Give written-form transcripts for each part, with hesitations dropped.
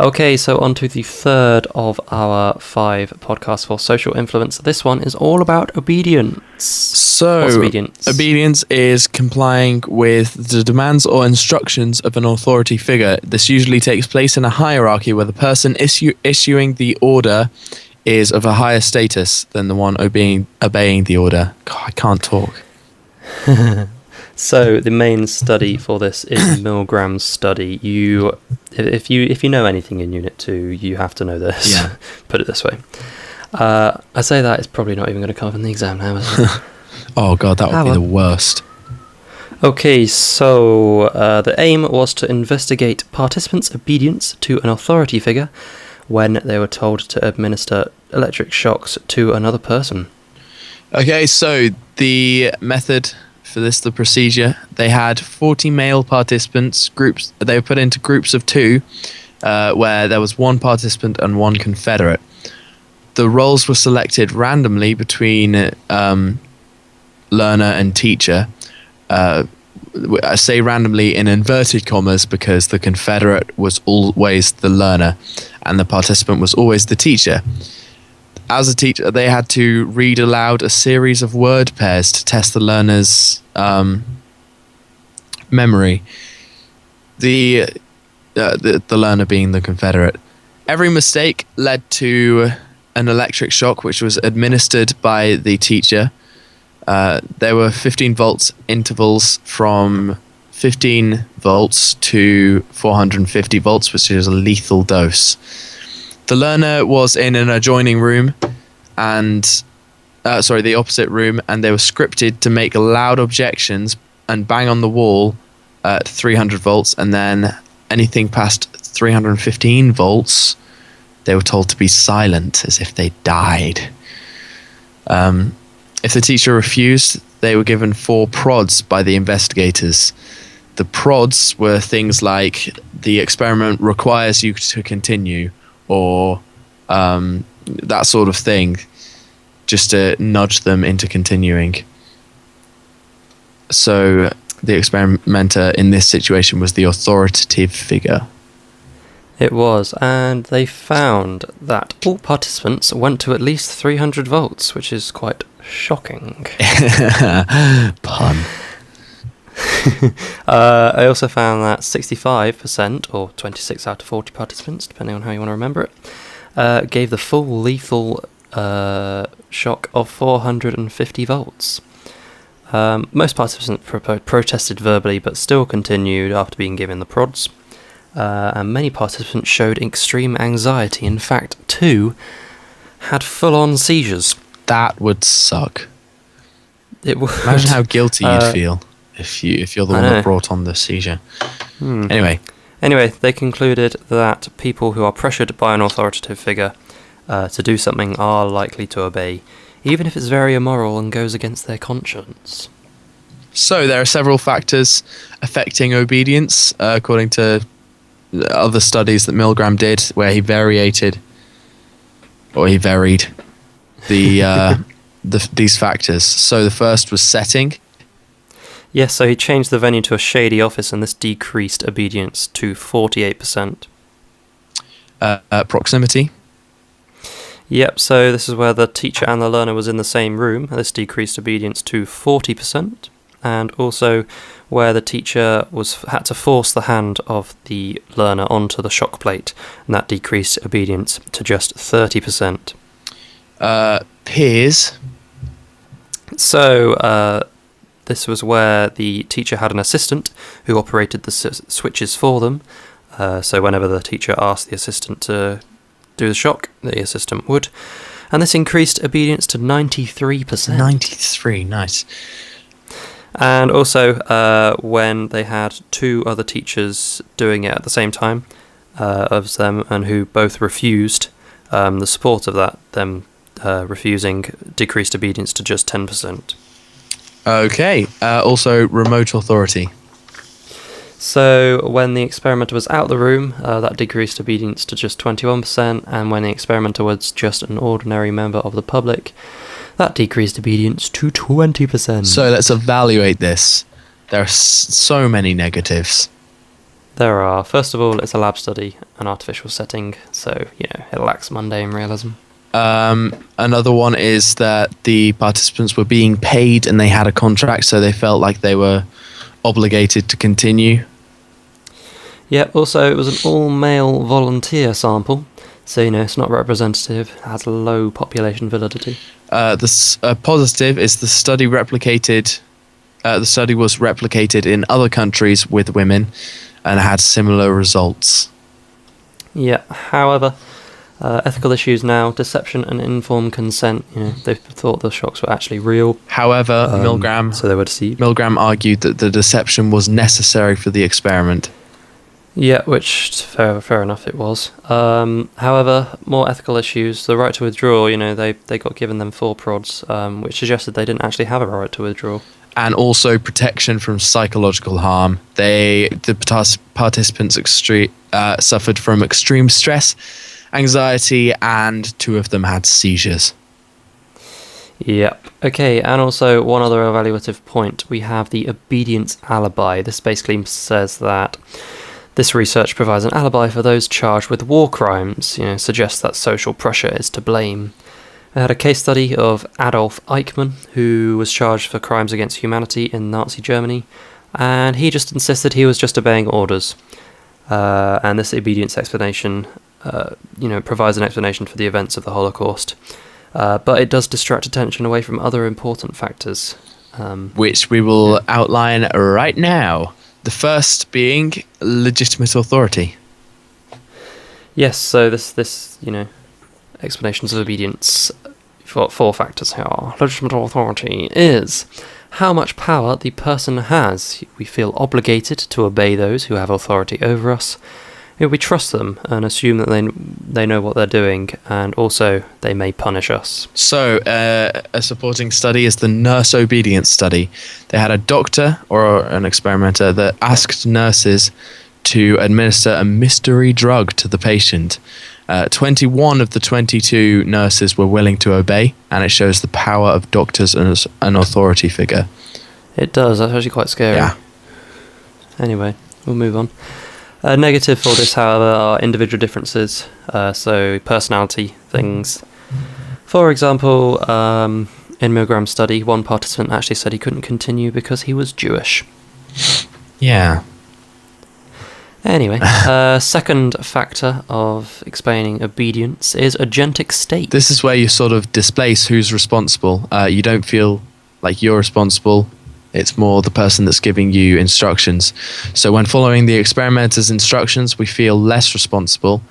Okay, so on to the third of our 5 podcasts for social influence. This one is all about obedience. So, what's obedience? Obedience is complying with the demands or instructions of an authority figure. This usually takes place in a hierarchy where the person issuing the order is of a higher status than the one obeying the order. God, I can't talk. So the main study for this is Milgram's study. If you know anything in Unit 2, you have to know this. Yeah. Put it this way. I say that it's probably not even going to come up in the exam now, is it? Oh God, that would be the worst. Okay, so the aim was to investigate participants' obedience to an authority figure when they were told to administer electric shocks to another person. Okay, so the method for this, the procedure, they had 40 male participants, groups. They were put into groups of 2, where there was 1 participant and 1 Confederate. The roles were selected randomly between learner and teacher. I say randomly in inverted commas because the Confederate was always the learner and the participant was always the teacher. As a teacher, they had to read aloud a series of word pairs to test the learner's memory. The learner being the Confederate. Every mistake led to an electric shock, which was administered by the teacher. There were 15 volts intervals from 15 volts to 450 volts, which is a lethal dose. The learner was in an adjoining room, the opposite room, and they were scripted to make loud objections and bang on the wall at 300 volts, and then anything past 315 volts, they were told to be silent as if they died. If the teacher refused, they were given 4 prods by the investigators. The prods were things like, the experiment requires you to continue, or that sort of thing, just to nudge them into continuing. So the experimenter in this situation was the authoritative figure. It was, and they found that all participants went to at least 300 volts, which is quite shocking. Pun. I also found that 65%, or 26 out of 40 participants, depending on how you want to remember it, gave the full lethal shock of 450 volts. Most participants protested verbally, but still continued after being given the prods. And many participants showed extreme anxiety. In fact, 2 had full-on seizures. That would suck. It would. Imagine how guilty you'd feel if you're the one that brought on the seizure. Anyway, they concluded that people who are pressured by an authoritative figure to do something are likely to obey, even if it's very immoral and goes against their conscience. So there are several factors affecting obedience, according to other studies that Milgram did, where he varied these factors. So the first was setting. Yes, so he changed the venue to a shady office, and this decreased obedience to 48%. Proximity. Yep, so this is where the teacher and the learner was in the same room. This decreased obedience to 40%. And also where the teacher had to force the hand of the learner onto the shock plate, and that decreased obedience to just 30%. Peers. So this was where the teacher had an assistant who operated the switches for them. So whenever the teacher asked the assistant to do the shock, the assistant would. And this increased obedience to 93%. 93, nice. And also when they had 2 other teachers doing it at the same time of them, and who both refused, the support of them refusing decreased obedience to just 10%. Okay, also remote authority. So when the experimenter was out of the room, that decreased obedience to just 21%, and when the experimenter was just an ordinary member of the public, that decreased obedience to 20%. So let's evaluate this. There are so many negatives. there are. First of all, it's a lab study, an artificial setting, so, it lacks mundane realism. Another one is that the participants were being paid and they had a contract, so they felt like they were obligated to continue. Yeah, also, it was an all-male volunteer sample, so, it's not representative, it has low population validity. The positive is the study replicated. The study was replicated in other countries with women and had similar results. Yeah, however, ethical issues now, deception and informed consent, they thought the shocks were actually real. However, Milgram, so they were deceived. Milgram argued that the deception was necessary for the experiment. Yeah, which, fair enough, it was. However, more ethical issues, the right to withdraw, they got given them 4 prods, which suggested they didn't actually have a right to withdraw. And also protection from psychological harm. The participants suffered from extreme stress, anxiety, and 2 of them had seizures. Yep. Okay, and also one other evaluative point. We have the obedience alibi. This basically says that this research provides an alibi for those charged with war crimes, suggests that social pressure is to blame. I had a case study of Adolf Eichmann, who was charged for crimes against humanity in Nazi Germany, and he just insisted he was just obeying orders. And this obedience explanation, provides an explanation for the events of the Holocaust. But it does distract attention away from other important factors. Which we will outline right now. The first being legitimate authority. Yes, so this explanations of obedience for 4 factors here. Legitimate authority is how much power the person has. We feel obligated to obey those who have authority over us. We trust them and assume that they know what they're doing, and also they may punish us. So, a supporting study is the nurse obedience study. They had a doctor or an experimenter that asked nurses to administer a mystery drug to the patient. 21 of the 22 nurses were willing to obey, and it shows the power of doctors as an authority figure. It does. That's actually quite scary. Yeah. Anyway, we'll move on. Negative for this, however, are individual differences, so personality things. For example, in Milgram's study, one participant actually said he couldn't continue because he was Jewish. Yeah. Anyway, second factor of explaining obedience is agentic state. This is where you sort of displace who's responsible. You don't feel like you're responsible. It's more the person that's giving you instructions. So when following the experimenter's instructions, we feel less responsible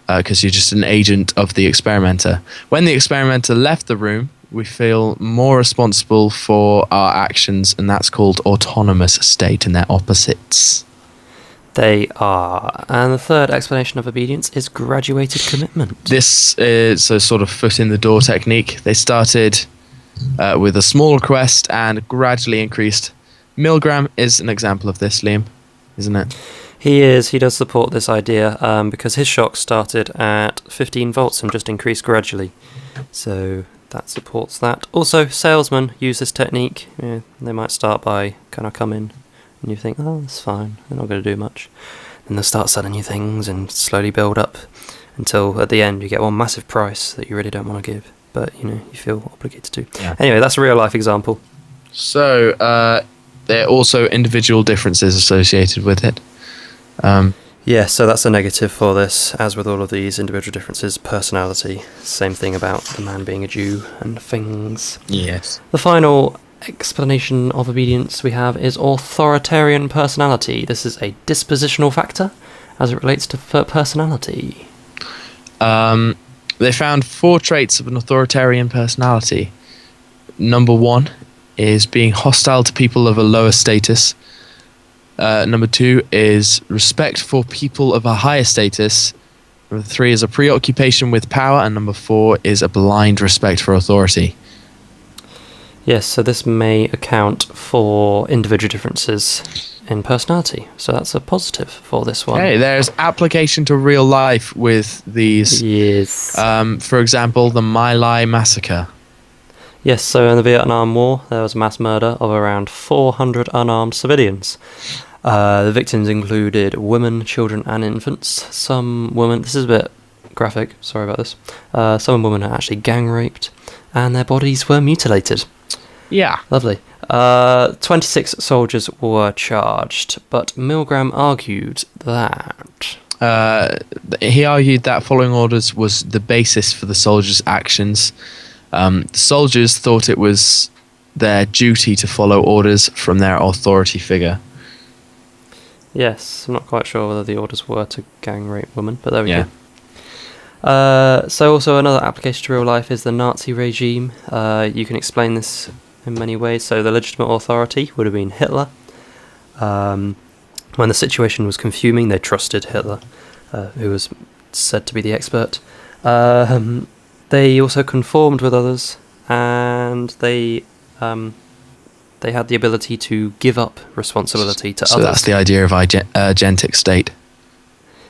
because you're just an agent of the experimenter. When the experimenter left the room, we feel more responsible for our actions, and that's called autonomous state, and they're opposites. They are. And the third explanation of obedience is graduated commitment. This is a sort of foot in the door technique. They started with a small request and gradually increased. Milgram is an example of this, Liam, isn't it? He is. He does support this idea because his shock started at 15 volts and just increased gradually. So that supports that. Also, salesmen use this technique. They might start by kind of come in and you think, oh, that's fine, they're not going to do much. And they'll start selling you things and slowly build up until at the end you get one massive price that you really don't want to give, but you feel obligated to. Yeah. Anyway, that's a real life example. So there are also individual differences associated with it. Yeah, so that's a negative for this. As with all of these individual differences, personality, same thing about the man being a Jew and things. Yes. The final explanation of obedience we have is authoritarian personality. This is a dispositional factor as it relates to personality. They found 4 traits of an authoritarian personality. Number 1 is being hostile to people of a lower status. Number 2 is respect for people of a higher status. Number 3 is a preoccupation with power. And number 4 is a blind respect for authority. Yes, so this may account for individual differences in personality. So that's a positive for this one. Hey, there's application to real life with these. Yes. For example, the My Lai massacre. Yes, so in the Vietnam War, there was mass murder of around 400 unarmed civilians. The victims included women, children, and infants. Some women, this is a bit graphic, sorry about this. Some women are actually gang raped, and their bodies were mutilated. Yeah. Lovely. 26 soldiers were charged, but Milgram argued that... he argued that following orders was the basis for the soldiers' actions. The soldiers thought it was their duty to follow orders from their authority figure. Yes, I'm not quite sure whether the orders were to gang rape women, but there we go. So also another application to real life is the Nazi regime. You can explain this in many ways. So the legitimate authority would have been Hitler. When the situation was confusing, they trusted Hitler, who was said to be the expert. They also conformed with others, and they had the ability to give up responsibility to others. So that's the idea of agentic state.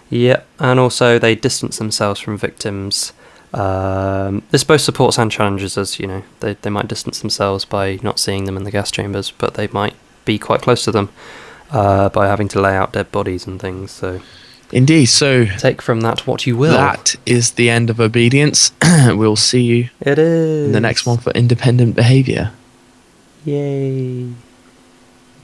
Yeah, and also they distance themselves from victims. This both supports and challenges us. They might distance themselves by not seeing them in the gas chambers, but they might be quite close to them by having to lay out dead bodies and things. So, indeed. So take from that what you will. That is the end of obedience. We'll see you in the next one for independent behaviour. Yay.